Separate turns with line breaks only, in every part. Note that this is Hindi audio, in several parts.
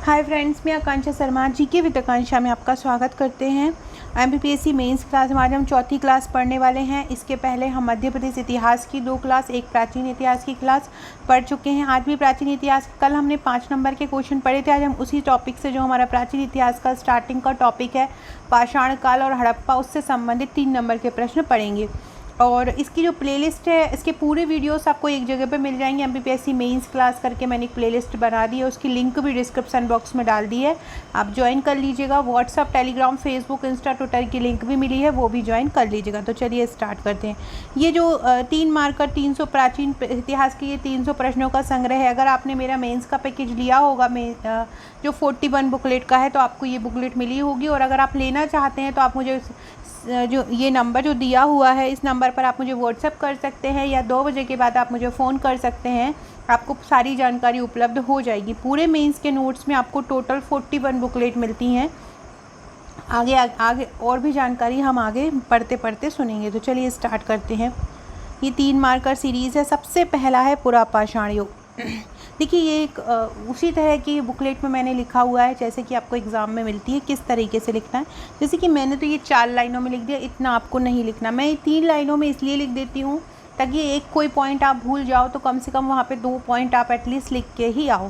हाय फ्रेंड्स, मैं आकांक्षा शर्मा जीके विद आकांक्षा में आपका स्वागत करते हैं। एमपीपीएससी मेंस क्लास में आज हम चौथी क्लास पढ़ने वाले हैं। इसके पहले हम मध्य प्रदेश इतिहास की 2 क्लास, एक प्राचीन इतिहास की क्लास पढ़ चुके हैं। आज भी प्राचीन इतिहास, कल हमने 5 नंबर के क्वेश्चन पढ़े थे। आज हम उसी टॉपिक से, जो हमारा प्राचीन इतिहास का स्टार्टिंग का टॉपिक है पाषाण काल और हड़प्पा, उससे संबंधित 3 नंबर के प्रश्न पढ़ेंगे। और इसकी जो प्लेलिस्ट है, इसके पूरे वीडियोस आपको एक जगह पे मिल जाएंगे। एमपीपीएससी मेंस क्लास करके मैंने एक प्लेलिस्ट बना दी है, उसकी लिंक भी डिस्क्रिप्शन बॉक्स में डाल दी है, आप ज्वाइन कर लीजिएगा। WhatsApp, Telegram, Facebook, Insta, Twitter की लिंक भी मिली है, वो भी ज्वाइन कर लीजिएगा। तो चलिए स्टार्ट करते हैं। ये जो 3 मार्कर 300 प्राचीन इतिहास के ये 300 प्रश्नों का संग्रह है। अगर आपने मेरा मेंस का पैकेज लिया होगा, जो 41 बुकलेट का है, तो आपको ये बुकलेट मिली होगी। और अगर आप लेना चाहते हैं तो आप मुझे जो ये नंबर जो दिया हुआ है, इस नंबर पर आप मुझे व्हाट्सएप कर सकते हैं, या 2 बजे के बाद आप मुझे फ़ोन कर सकते हैं। आपको सारी जानकारी उपलब्ध हो जाएगी। पूरे मेंस के नोट्स में आपको टोटल 41 बुकलेट मिलती हैं। आगे और भी जानकारी हम आगे पढ़ते पढ़ते सुनेंगे। तो चलिए स्टार्ट करते हैं। ये 3 मार्कर सीरीज़ है। सबसे पहला है पुरापाषाण युग। देखिए, ये एक उसी तरह की बुकलेट में मैंने लिखा हुआ है जैसे कि आपको एग्ज़ाम में मिलती है, किस तरीके से लिखना है। जैसे कि मैंने तो ये 4 लाइनों में लिख दिया, इतना आपको नहीं लिखना। मैं 3 लाइनों में इसलिए लिख देती हूँ ताकि एक कोई पॉइंट आप भूल जाओ तो कम से कम वहाँ पे 2 पॉइंट आप एटलीस्ट लिख के ही आओ।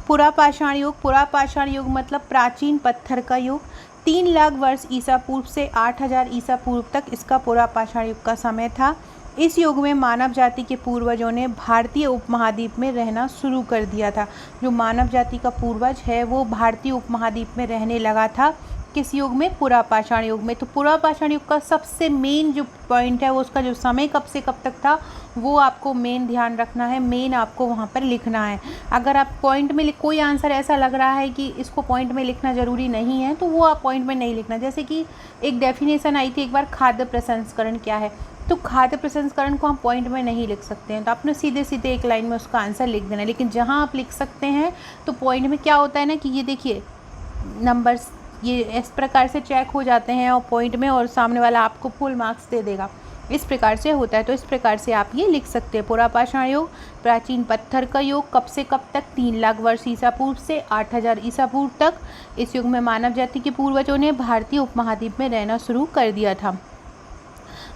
पुरापाषाण युग। पुरापाषाण युग मतलब प्राचीन पत्थर का युग। 3 लाख वर्ष ईसा पूर्व से 8000 ईसा पूर्व तक इसका पुरापाषाण युग का समय था। इस युग में मानव जाति के पूर्वजों ने भारतीय उपमहाद्वीप में रहना शुरू कर दिया था। जो मानव जाति का पूर्वज है वो भारतीय उपमहाद्वीप में रहने लगा था। किस युग में? पुरापाषाण युग में। तो पुरापाषाण युग का सबसे मेन जो पॉइंट है, वो उसका जो समय कब से कब तक था, वो आपको मेन ध्यान रखना है, मेन आपको वहाँ पर लिखना है। अगर आप पॉइंट में कोई आंसर ऐसा लग रहा है कि इसको पॉइंट में लिखना ज़रूरी नहीं है, तो वो आप पॉइंट में नहीं लिखना। जैसे कि एक डेफिनेशन आई थी एक बार, खाद्य प्रसंस्करण क्या है, तो खाद्य प्रसंस्करण को हम पॉइंट में नहीं लिख सकते हैं, तो आपने सीधे सीधे एक लाइन में उसका आंसर लिख देना है। लेकिन जहाँ आप लिख सकते हैं तो पॉइंट में क्या होता है ना कि ये देखिए नंबर्स ये इस प्रकार से चेक हो जाते हैं और पॉइंट में, और सामने वाला आपको फुल मार्क्स दे देगा। इस प्रकार से होता है। तो इस प्रकार से आप ये लिख सकते हैं। पुरापाषाण युग, प्राचीन पत्थर का युग, कब से कब तक? 3 लाख वर्ष ईसा पूर्व से 8000 ईसा पूर्व तक। इस युग में मानव जाति के पूर्वजों ने भारतीय उपमहाद्वीप में रहना शुरू कर दिया था।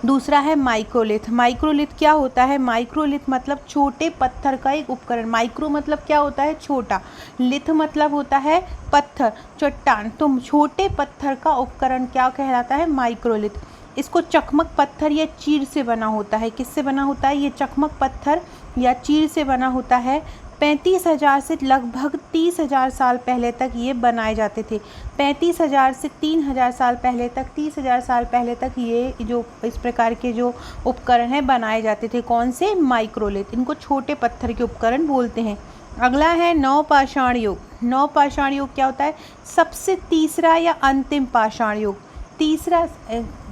दूसरा है माइक्रोलिथ। माइक्रोलिथ क्या होता है? माइक्रोलिथ मतलब छोटे पत्थर का एक उपकरण। माइक्रो मतलब क्या होता है? छोटा। लिथ मतलब होता है पत्थर, चट्टान। तो छोटे पत्थर का उपकरण क्या कहलाता है? माइक्रोलिथ। इसको चकमक पत्थर या चीर से बना होता है। किससे बना होता है? ये चकमक पत्थर या चीर से बना होता है। 35,000 से लगभग 30,000 साल पहले तक ये बनाए जाते थे। 35,000 से 3,000 साल पहले तक, 30,000 साल पहले तक ये जो इस प्रकार के जो उपकरण हैं बनाए जाते थे। कौन से? माइक्रोलिथ। इनको छोटे पत्थर के उपकरण बोलते हैं। अगला है नवपाषाण युग। नवपाषाण युग क्या होता है? सबसे तीसरा या अंतिम पाषाण युग। तीसरा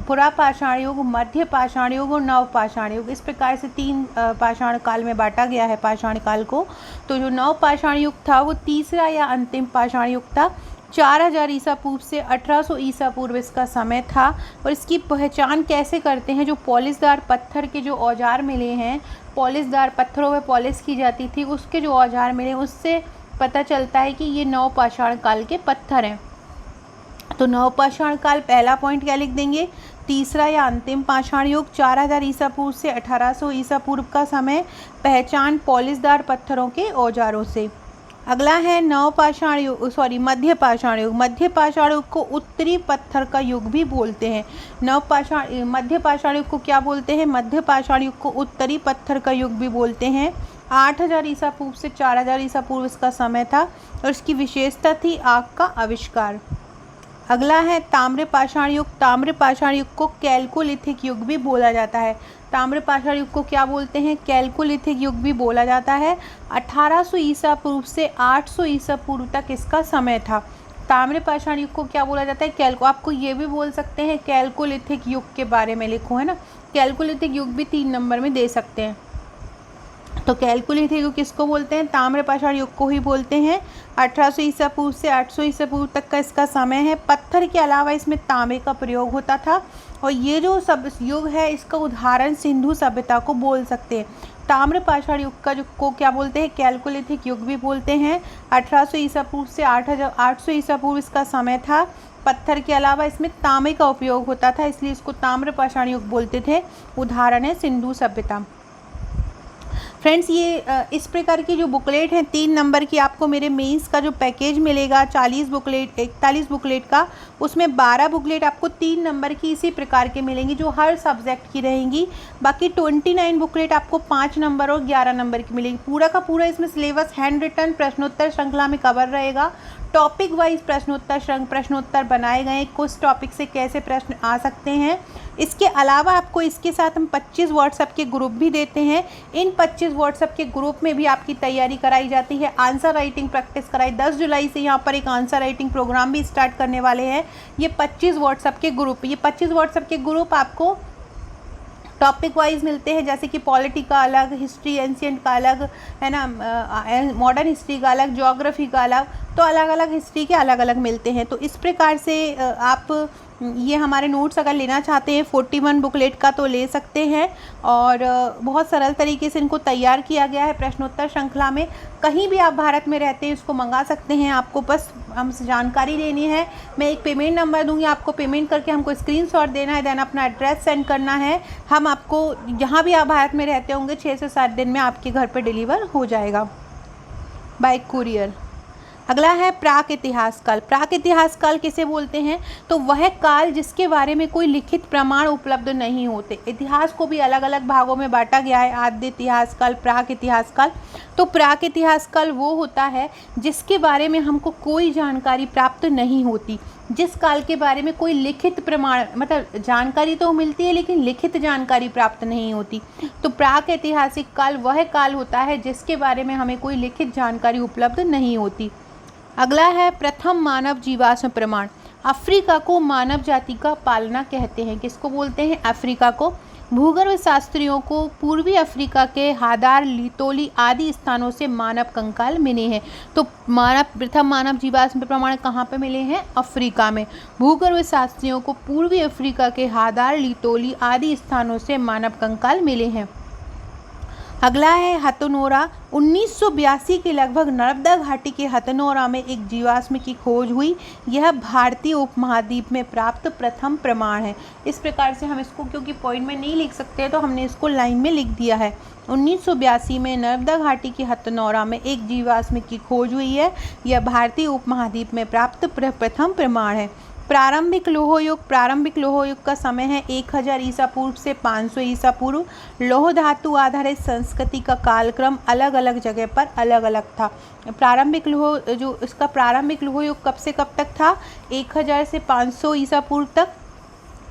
पुरापाषाण युग, मध्य पाषाण युग और नवपाषाण युग। इस प्रकार से 3 पाषाण काल में बांटा गया है पाषाण काल को। तो जो नवपाषाण युग था वो तीसरा या अंतिम पाषाण युग था। 4000 ईसा पूर्व से 1800 ईसा पूर्व इसका समय था। और इसकी पहचान कैसे करते हैं? जो पॉलिशदार पत्थर के जो औजार मिले हैं, पॉलिशदार पत्थरों में पॉलिश की जाती थी, उसके जो औजार मिले उससे पता चलता है कि ये नवपाषाण काल के पत्थर हैं। तो नवपाषाण काल, पहला पॉइंट क्या लिख देंगे? तीसरा या अंतिम पाषाण युग, 4000 ईसा पूर्व से 1800 ईसा पूर्व का समय। पहचान पॉलिशदार पत्थरों के औजारों से। अगला है नवपाषाण युग, मध्य पाषाण युग। मध्य पाषाण युग को उत्तरी पत्थर का युग भी बोलते हैं। मध्य पाषाण युग को क्या बोलते हैं? मध्य पाषाण युग को उत्तरी पत्थर का युग भी बोलते हैं। 8000 ईसा पूर्व से 4000 ईसा पूर्व इसका समय था और इसकी विशेषता थी आग का आविष्कार। अगला है ताम्रपाषाण युग। ताम्रपाषाण युग को कैल्कोलिथिक युग भी बोला जाता है। ताम्रपाषाण युग को क्या बोलते हैं? कैल्कोलिथिक युग भी बोला जाता है। 1800 ईसा पूर्व से 800 ईसा पूर्व तक इसका समय था। ताम्रपाषाण युग को क्या बोला जाता है? आपको ये भी बोल सकते हैं कैल्कोलिथिक युग के बारे में लिखो, है ना। कैल्कोलिथिक युग भी 3 नंबर में दे सकते हैं। तो कैलकुलेट युग किसको बोलते हैं? ताम्रपाषाण युग को ही बोलते हैं। 1800 ईसा पूर्व से 800 ईसा पूर्व तक का इसका समय है। पत्थर के अलावा इसमें तांबे का प्रयोग होता था और ये जो सब युग है इसका उदाहरण सिंधु सभ्यता को बोल सकते हैं। ताम्रपाषाण युग का जो को क्या बोलते हैं, कैलकोलिथिक युग भी बोलते हैं। 1800 ईसा पूर्व से 800 ईसा पूर्व इसका समय था। पत्थर के अलावा इसमें तांबे का उपयोग होता था, इसलिए इसको ताम्रपाषाण युग बोलते थे। उदाहरण है सिंधु सभ्यता। फ्रेंड्स, ये इस प्रकार की जो बुकलेट है 3 नंबर की आपको मेरे मेंस का जो पैकेज मिलेगा 41 बुकलेट का, उसमें 12 बुकलेट आपको 3 नंबर की इसी प्रकार के मिलेंगी जो हर सब्जेक्ट की रहेंगी। बाकी 29 बुकलेट आपको 5 नंबर और 11 नंबर की मिलेगी। पूरा का पूरा इसमें सिलेबस हैंड रिटन प्रश्नोत्तर श्रृंखला में कवर रहेगा। टॉपिक वाइज प्रश्नोत्तर बनाए गए हैं, कुछ टॉपिक से कैसे प्रश्न आ सकते हैं। इसके अलावा आपको इसके साथ हम 25 व्हाट्सएप के ग्रुप भी देते हैं। इन 25 व्हाट्सएप के ग्रुप में भी आपकी तैयारी कराई जाती है, आंसर राइटिंग प्रैक्टिस कराई। 10 जुलाई से यहाँ पर एक आंसर राइटिंग प्रोग्राम भी स्टार्ट करने वाले हैं। ये 25 व्हाट्सएप के ग्रुप आपको टॉपिक वाइज मिलते हैं, जैसे कि पॉलिटी का अलग, हिस्ट्री एंशिएंट का अलग है ना, मॉडर्न हिस्ट्री का अलग, ज्योग्राफी का अलग, तो अलग अलग हिस्ट्री के अलग अलग मिलते हैं। तो इस प्रकार से आप ये हमारे नोट्स अगर लेना चाहते हैं 41 बुकलेट का तो ले सकते हैं। और बहुत सरल तरीके से इनको तैयार किया गया है प्रश्नोत्तर श्रृंखला में। कहीं भी आप भारत में रहते हैं इसको मंगा सकते हैं, आपको बस हमसे जानकारी लेनी है। मैं एक पेमेंट नंबर दूंगी, आपको पेमेंट करके हमको स्क्रीनशॉट देना है, देन अपना एड्रेस सेंड करना है। हम आपको जहाँ भी आप भारत में रहते होंगे 6 से 7 दिन में आपके घर पर डिलीवर हो जाएगा बाय कुरियर। अगला है प्राक इतिहास काल। प्राक इतिहास काल किसे बोलते हैं, तो वह काल जिसके बारे में कोई लिखित प्रमाण उपलब्ध नहीं होते। इतिहास को भी अलग अलग भागों में बांटा गया है, आद्य इतिहास काल, प्राक इतिहास काल। तो प्राक इतिहास काल वो होता है जिसके बारे में हमको कोई जानकारी प्राप्त नहीं होती, जिस काल के बारे में कोई लिखित प्रमाण, मतलब जानकारी तो मिलती है लेकिन लिखित जानकारी प्राप्त नहीं होती। तो प्राक ऐतिहासिक काल वह काल होता है जिसके बारे में हमें कोई लिखित जानकारी उपलब्ध नहीं होती। अगला है प्रथम मानव जीवाश्म प्रमाण। अफ्रीका को मानव जाति का पालना कहते हैं। किसको बोलते हैं, अफ्रीका को। भूगर्भ शास्त्रियों को पूर्वी अफ्रीका के हादार, लितोली आदि स्थानों से मानव कंकाल मिले हैं। तो प्रथम मानव जीवाश्म प्रमाण कहाँ पे मिले हैं, अफ्रीका में। भूगर्भ शास्त्रियों को पूर्वी अफ्रीका के हादार, लितोली आदि स्थानों से मानव कंकाल मिले हैं। अगला है हथनोरा। 1982 के लगभग नर्मदा घाटी के हथनोरा में एक जीवाश्म की खोज हुई। यह भारतीय उपमहाद्वीप में प्राप्त प्रथम प्रमाण है। इस प्रकार से हम इसको, क्योंकि पॉइंट में नहीं लिख सकते तो हमने इसको लाइन में लिख दिया है। 1982 में नर्मदा घाटी के हथनोरा में एक जीवाश्म की खोज हुई है। यह भारतीय उपमहाद्वीप में प्राप्त प्रथम प्रमाण है। प्रारंभिक लोह युग का समय है 1000 ईसा पूर्व से 500 ईसा पूर्व। लौह धातु आधारित संस्कृति का कालक्रम अलग अलग जगह पर अलग अलग था। प्रारंभिक लोह युग कब से कब तक था, 1000 से 500 ईसा पूर्व तक,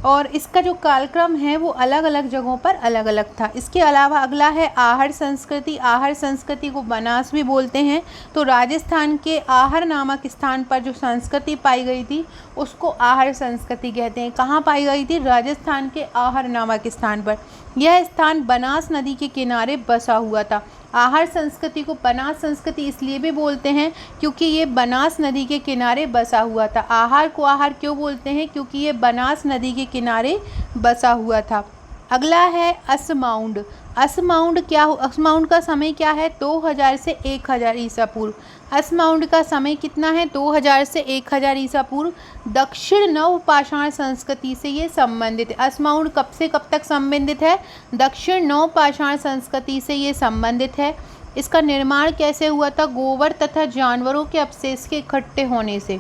और इसका जो कालक्रम है वो अलग अलग जगहों पर अलग अलग था। इसके अलावा अगला है आहर संस्कृति। आहर संस्कृति को बनास भी बोलते हैं। तो राजस्थान के आहर नामक स्थान पर जो संस्कृति पाई गई थी उसको आहर संस्कृति कहते हैं। कहाँ पाई गई थी, राजस्थान के आहर नामक स्थान पर। यह स्थान बनास नदी के किनारे बसा हुआ था। आहर संस्कृति को बनास संस्कृति इसलिए भी बोलते हैं क्योंकि ये बनास नदी के किनारे बसा हुआ था। आहर को आहर क्यों बोलते हैं, क्योंकि ये बनास नदी के किनारे बसा हुआ था। अगला है असमाउंड। असमाउंड का समय क्या है, 2000 से 1000 ईसा पूर्व। असमाउंड का समय कितना है, 2000 से 1000 ईसा पूर्व। दक्षिण नवपाषाण संस्कृति से ये संबंधित है। असमाउंड कब से कब तक संबंधित है, दक्षिण नवपाषाण संस्कृति से ये संबंधित है। इसका निर्माण कैसे हुआ था, गोबर तथा जानवरों के अवशेष के इकट्ठे होने से।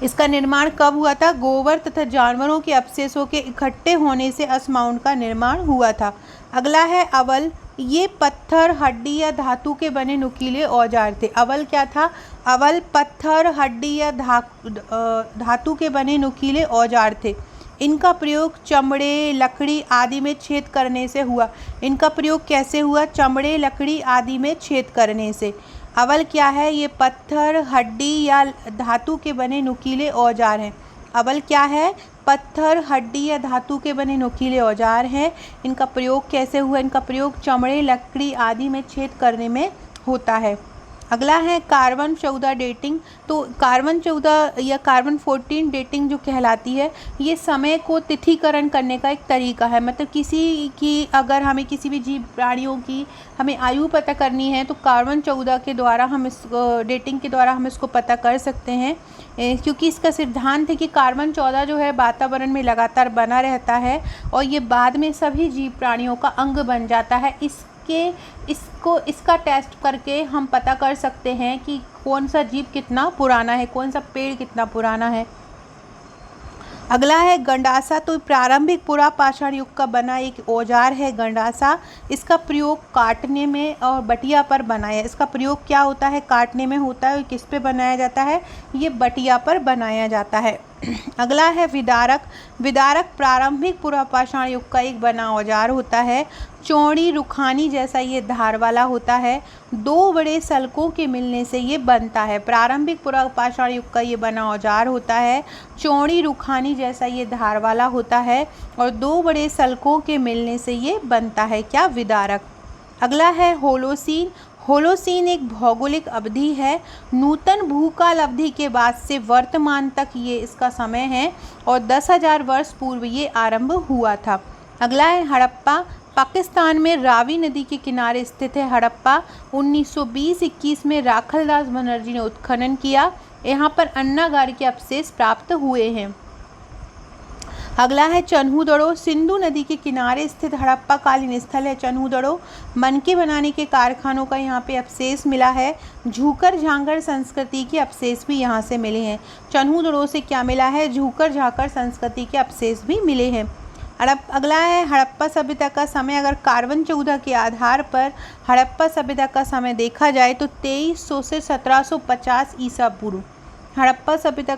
इसका निर्माण कब हुआ था, गोबर तथा जानवरों के अवशेषों के इकट्ठे होने से असमाउंड का निर्माण हुआ था। अगला है अवल। ये पत्थर, हड्डी या धातु के बने नुकीले औजार थे। अवल क्या था, अवल पत्थर, हड्डी या धातु के बने नुकीले औजार थे। इनका प्रयोग चमड़े, लकड़ी आदि में छेद करने से हुआ। इनका प्रयोग कैसे हुआ, चमड़े, लकड़ी आदि में छेद करने से। अवल क्या है, ये पत्थर, हड्डी या धातु के बने नुकीले औजार हैं। अवल क्या है, पत्थर, हड्डी या धातु के बने नुकीले औजार हैं। इनका प्रयोग कैसे हुआ, इनका प्रयोग चमड़े, लकड़ी आदि में छेद करने में होता है। अगला है कार्बन 14 डेटिंग। तो कार्बन 14 या कार्बन 14 डेटिंग जो कहलाती है, ये समय को तिथिकरण करने का एक तरीका है। मतलब किसी की अगर हमें किसी भी जीव प्राणियों की हमें आयु पता करनी है तो कार्बन 14 के द्वारा हम इस डेटिंग के द्वारा हम इसको पता कर सकते हैं, क्योंकि इसका सिद्धांत है कि कार्बन 14 जो है वातावरण में लगातार बना रहता है और ये बाद में सभी जीव प्राणियों का अंग बन जाता है। इसका टेस्ट करके हम पता कर सकते हैं कि कौन सा जीव कितना पुराना है, कौन सा पेड़ कितना पुराना है। अगला है गंडासा। तो प्रारंभिक पुरापाषाण युग का बना एक औजार है गंडासा। इसका प्रयोग काटने में और बटिया पर बनाया। इसका प्रयोग क्या होता है? काटने में होता है। किस पे बनाया जाता है? ये बटिया पर बनाया जाता है। अगला है विदारक। विदारक प्रारंभिक पुरापाषाण युग का एक बना औजार होता है। चौड़ी रुखानी जैसा ये धार वाला होता है। दो बड़े सल्कों के मिलने से ये बनता है। प्रारंभिक पुरापाषाण युग का ये बना औजार होता है। चौड़ी रुखानी जैसा ये धार वाला होता है और दो बड़े सल्कों के मिलने से ये बनता है क्या? विदारक। अगला है होलोसीन। होलोसीन एक भौगोलिक अवधि है। नूतन भूकाल अवधि के बाद से वर्तमान तक ये इसका समय है और 10,000 वर्ष पूर्व ये आरंभ हुआ था। अगला है हड़प्पा। पाकिस्तान में रावी नदी के किनारे स्थित है हड़प्पा। 1920-21 में राखलदास बनर्जी ने उत्खनन किया। यहाँ पर अन्नागार के अवशेष प्राप्त हुए हैं। अगला है चन्हूदड़ो। सिंधु नदी के किनारे स्थित हड़प्पा कालीन स्थल है चन्हूदड़ो। मनके बनाने के कारखानों का यहाँ पे अवशेष मिला है। झूकर झांकर संस्कृति के अवशेष भी यहाँ से मिले हैं। चन्हूदड़ो से क्या मिला है? झूकर झांकर संस्कृति के अवशेष भी मिले हैं। अगला है हड़प्पा सभ्यता का समय। अगर कार्बन 14 के आधार पर हड़प्पा सभ्यता का समय देखा जाए तो 2300 से 1750 ईसा पूर्व। हड़प्पा सभ्यता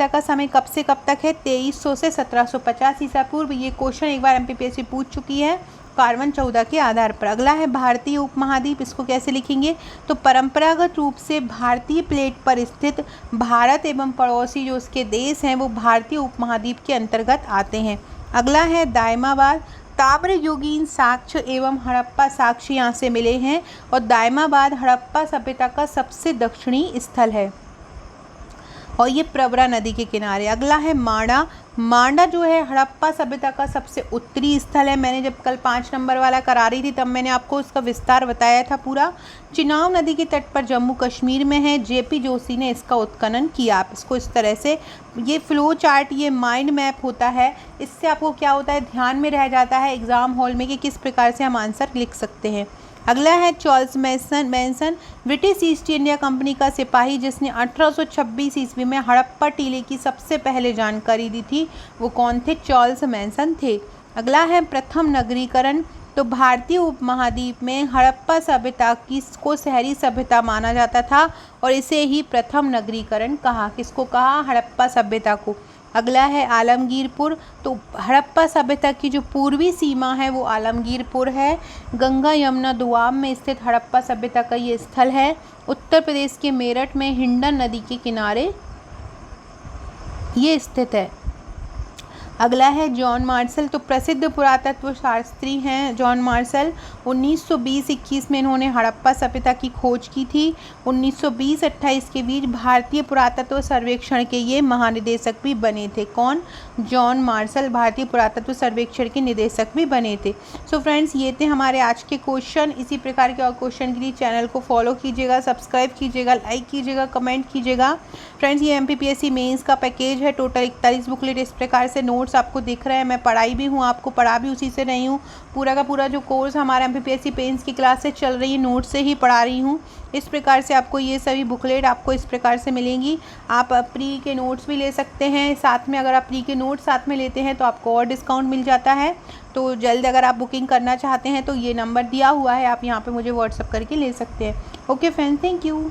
का समय कब से कब तक है? 2300 से 1750 ईसा पूर्व। ये क्वेश्चन एक बार एमपीपीएससी पूछ चुकी है कार्बन 14 के आधार पर। अगला है भारतीय उपमहाद्वीप। इसको कैसे लिखेंगे? तो परंपरागत रूप से भारतीय प्लेट पर स्थित भारत एवं पड़ोसी जो उसके देश हैं वो भारतीय उपमहाद्वीप के अंतर्गत आते हैं। अगला है दायमाबाद। ताम्रयुगीन साक्ष्य एवं हड़प्पा साक्ष्य यहाँ से मिले हैं और दायमाबाद हड़प्पा सभ्यता का सबसे दक्षिणी स्थल है और ये प्रवरा नदी के किनारे। अगला है मांडा। मांडा जो है हड़प्पा सभ्यता का सबसे उत्तरी स्थल है। मैंने जब कल 5 नंबर वाला करा रही थी तब मैंने आपको उसका विस्तार बताया था पूरा। चिनाब नदी के तट पर जम्मू कश्मीर में है। जेपी जोशी ने इसका उत्खनन किया। आप इसको इस तरह से ये फ्लो चार्ट, ये माइंड मैप होता है। इससे आपको क्या होता है? ध्यान में रह जाता है एग्ज़ाम हॉल में कि किस प्रकार से हम आंसर लिख सकते हैं। अगला है Charles Manson. British east India company का सिपाही जिसने 1826 ईस्वी में हड़प्पा टीले की सबसे पहले जानकारी दी थी, वो कौन थे? चार्ल्स मैनसन थे। अगला है प्रथम नगरीकरण। तो भारतीय उपमहाद्वीप में हड़प्पा सभ्यता को शहरी सभ्यता माना जाता था और इसे ही प्रथम नगरीकरण कहा। किसको कहा? हड़प्पा सभ्यता को। अगला है आलमगीरपुर। तो हड़प्पा सभ्यता की जो पूर्वी सीमा है वो आलमगीरपुर है। गंगा यमुना दोआब में स्थित हड़प्पा सभ्यता का ये स्थल है। उत्तर प्रदेश के मेरठ में हिंडन नदी के किनारे ये स्थित है। अगला है जॉन मार्शल। तो प्रसिद्ध पुरातत्व शास्त्री हैं जॉन मार्शल। 1920-21 में इन्होंने हड़प्पा सभ्यता की खोज की थी। 1920-28 के बीच भारतीय पुरातत्व सर्वेक्षण के ये महानिदेशक भी बने थे। कौन? जॉन मार्शल भारतीय पुरातत्व सर्वेक्षण के निदेशक भी बने थे। सो फ्रेंड्स, ये थे हमारे आज के क्वेश्चन। इसी प्रकार के और क्वेश्चन के लिए चैनल को फॉलो कीजिएगा, सब्सक्राइब कीजिएगा, लाइक कीजिएगा, कमेंट कीजिएगा। फ्रेंड्स, ये एमपीपीएससी मेंस का पैकेज है। टोटल 41 बुकलेट इस प्रकार से नोट्स आपको दिख रहे हैं। मैं पढ़ाई भी हूँ, आपको पढ़ा भी उसी से रही हूँ। पूरा का पूरा जो कोर्स हमारा एमपीपीएससी मेंस की क्लासेस चल रही है नोट्स से ही पढ़ा रही हूँ। इस प्रकार से आपको ये सभी बुकलेट आपको इस प्रकार से मिलेंगी। आप प्री के नोट्स भी ले सकते हैं साथ में। अगर आप प्री के नोट्स साथ में लेते हैं तो आपको और डिस्काउंट मिल जाता है। तो जल्द अगर आप बुकिंग करना चाहते हैं तो ये नंबर दिया हुआ है, आप यहाँ पे मुझे व्हाट्सअप करके ले सकते हैं। Okay friends, thank you.